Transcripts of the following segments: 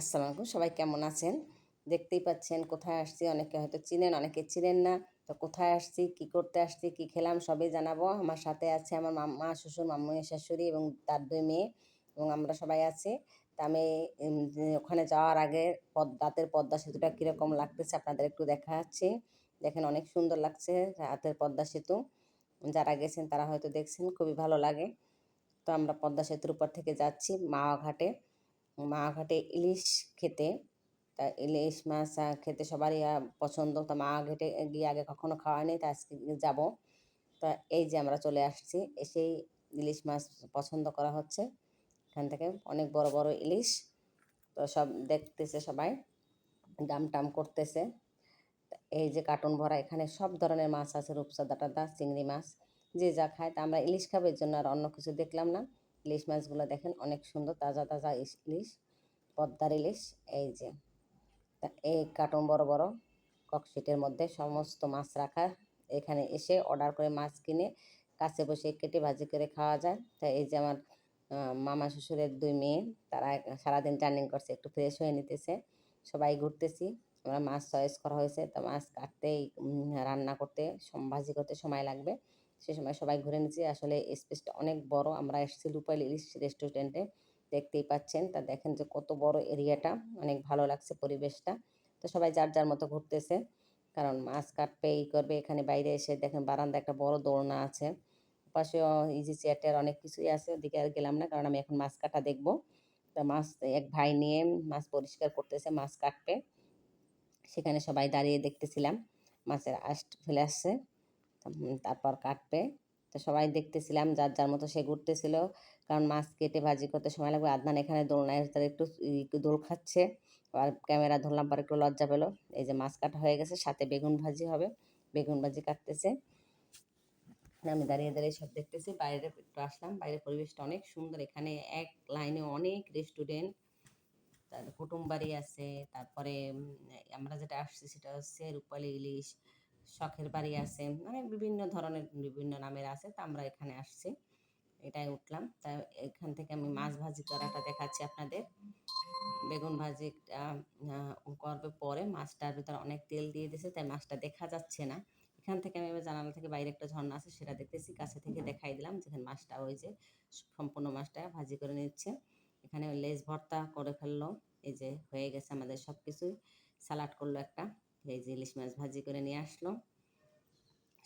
আসসালামু আলাইকুম, সবাই কেমন আছেন? দেখতেই পাচ্ছেন কোথায় আসছি, অনেকে হয়তো চিনেন, অনেকে চিনেন না। তো কোথায় আসছি, কি করতে আসছি, কি খেলাম সবই জানাবো। আমার সাথে আছে আমার মাম্মা, শ্বশুর, মাম্মু, শাশুড়ি এবং তার 2 মেয়ে এবং আমরা সবাই আছি। তা আমি যে ওখানে যাওয়ার আগে রাতের পদ্মা সেতুটা কীরকম লাগতেছে আপনাদের একটু দেখাচ্ছি। দেখেন অনেক সুন্দর লাগছে রাতের পদ্মা সেতু। যারা গেছেন তারা হয়তো দেখছেন, খুবই ভালো লাগে। তো আমরা পদ্মা সেতুর উপর থেকে যাচ্ছি মাওয়া ঘাটে। মাওয়া ঘাটে ইলিশ খেতে। তা ইলিশ মাছ খেতে সবারই পছন্দ। তা মাওয়া ঘাটে গিয়ে আগে কখনো খাওয়া হয়নি, তা আজকে যাব। তা এই যে আমরা চলে আসছি, এসেই ইলিশ মাছ পছন্দ করা হচ্ছে। এখান থেকে অনেক বড় বড় ইলিশ। তো সব দেখতেছে সবাই, দাম টাম করতেছে। এই যে কার্টুন ভরা, এখানে সব ধরনের মাছ আছে, রূপচাঁদা টাদা, চিংড়ি মাছ, যে যা খায়। তা আমরা ইলিশ খাবো, এর জন্য আর অন্য কিছু দেখলাম না। ইলিশ মাছগুলো দেখেন অনেক সুন্দর, তাজা তাজা ইলিশ, পদ্মার ইলিশ। এই যে তা এই কার্টুন বড় বড় ককশিটের মধ্যে সমস্ত মাছ রাখা। এখানে এসে অর্ডার করে মাছ কিনে কাছে বসে কেটে ভাজি করে খাওয়া যায়। তা এই যে আমার মামা শ্বশুরের 2 মেয়ে, তারা সারাদিন জার্নি করছে, একটু ফ্রেশ হয়ে নিতেছে। সবাই ঘুরতেছি। আমরা মাছ চয়েস করা হয়েছে, তা মাছ কাটতেই রান্না করতে ভাজি করতে সময় লাগবে। সে সময় সবাই ঘুরে নিচ্ছি। আসলে স্পেসটা অনেক বড়। আমরা এসেছি রূপালী ইলিশ রেস্টুরেন্টে, দেখতেই পাচ্ছেন। তা দেখেন যে কত বড় এরিয়াটা, অনেক ভালো লাগছে পরিবেশটা। তো সবাই যার যার মতো ঘুরতেছে, কারণ মাছ কাটবে করবে। এখানে বাইরে এসে দেখেন বারান্দা একটা বড় দোলনা আছে, পাশে ইজি চেয়ার অনেক কিছুই আছে। ওদিকে আর গেলাম না, কারণ আমি এখন মাছ কাটা দেখব। তা মাছ এক ভাই নিয়ে মাছ পরিষ্কার করতেছে, মাছ কাটবে। সেখানে সবাই দাঁড়িয়ে দেখতেছিলাম, মাছের আঁশ ফেলে আসছে, তারপর কাটবে। তো সবাই দেখতেছিলাম, যার যার মতো সে ঘুরতেছিল, কারণ মাছ কেটে ভাজি করতে সময় লাগবে। আদনান এখানে দোলনায় তার একটু দোল খাচ্ছে, আর ক্যামেরা ধরলাম পর একটু লজ্জা পেলো। এই যে মাছ কাটা হয়ে গেছে, সাথে বেগুন ভাজি হবে, বেগুন ভাজি কাটতেছে। আমি দাঁড়িয়ে দাঁড়িয়ে সব দেখতেছি। বাইরে একটু আসলাম, বাইরের পরিবেশটা অনেক সুন্দর। এখানে এক লাইনে অনেক রেস্টুরেন্ট, তার কুটুম বাড়ি আছে। তারপরে আমরা যেটা আসছি সেটা হচ্ছে রূপালী ইলিশ, শখের বাড়ি আছে, মানে বিভিন্ন ধরনের বিভিন্ন নামের আছে। তা আমরা এখানে আসছি, এটাই উঠলাম। তা এখান থেকে আমি মাছ ভাজি করাটা দেখাচ্ছি আপনাদের। বেগুন ভাজি করবে পরে, মাছটার ভিতরে অনেক তেল দিয়ে দিয়েছে, তাই মাছটা দেখা যাচ্ছে না। এখান থেকে আমি এবার জানালা থেকে বাইরে একটা ঝর্ণা আছে, সেটা দেখতেছি। কাছে থেকে দেখাই দিলাম যেখানে মাছটা, ওই যে সম্পূর্ণ মাছটা ভাজি করে নিচ্ছে। এখানে লেজ ভর্তা করে ফেললো। এই যে হয়ে গেছে আমাদের সব কিছুই। স্যালাড করলো একটা। এই যে ইলিশ মাছ ভাজি করে নিয়ে আসলো,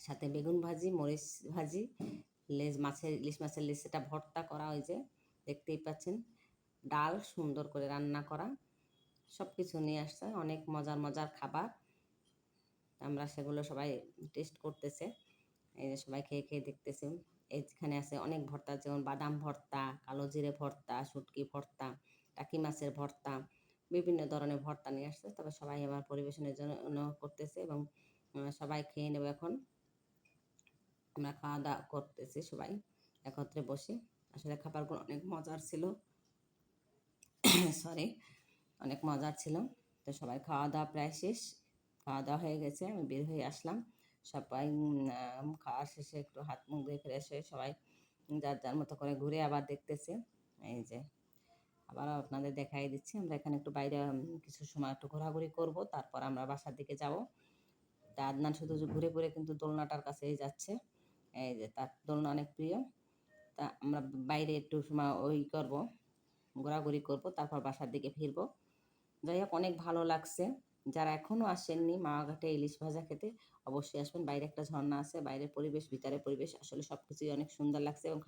সাথে বেগুন ভাজি, মরিচ ভাজি, ইলিশ মাছের লেজটা ভর্তা করা, ওই যে দেখতেই পাচ্ছেন। ডাল সুন্দর করে রান্না করা, সব কিছু নিয়ে আসছে, অনেক মজার মজার খাবার। আমরা সেগুলো সবাই টেস্ট করতেছে। এই যে সবাই খেয়ে খেয়ে দেখতেছে। এইখানে আছে অনেক ভর্তা, যেমন বাদাম ভর্তা, কালো জিরে ভর্তা, শুটকি ভর্তা, টাকি মাছের ভর্তা, বিভিন্ন ধরনের ভর্তা নিয়ে আসছে। তবে সবাই আবার পরিবেশনের জন্য করতেছে এবং সবাই খেয়ে নেবে এখন। আমরা খাওয়া দাওয়া করতেছি সবাই একত্রে বসে। আসলে খাবারগুলো অনেক মজার ছিল, সরি, অনেক মজার ছিল। তো সবাই খাওয়া দাওয়া প্রায় শেষ, খাওয়া দাওয়া হয়ে গেছে, আমি বের হয়ে আসলাম। সবাই খাওয়া শেষে একটু হাত মুখ ধুয়ে ফ্রেশ হয়ে সবাই যার যার মতো করে ঘুরে আবার দেখতেছে। এই যে আবার আপনাদের দেখাই দিচ্ছি। আমরা এখানে একটু বাইরে কিছু সময় একটু ঘোরাঘুরি করব, তারপর আমরা বাসার দিকে যাব। তা আদনান শুধু ঘুরে ঘুরে কিন্তু দোলনাটার কাছেই যাচ্ছে। এই যে তার দোলনা অনেক প্রিয়। তা আমরা বাইরে একটু সময় করব, ঘোরাঘুরি করব, তারপর বাসার দিকে ফিরবো। যাই হোক, অনেক ভালো লাগছে। যারা এখনও আসেননি মাওয়া ঘাটে ইলিশ ভাজা খেতে, অবশ্যই আসবেন। বাইরে একটা ঝর্ণা আছে, বাইরের পরিবেশ, ভিতরের পরিবেশ, আসলে সব কিছুই অনেক সুন্দর লাগছে এবং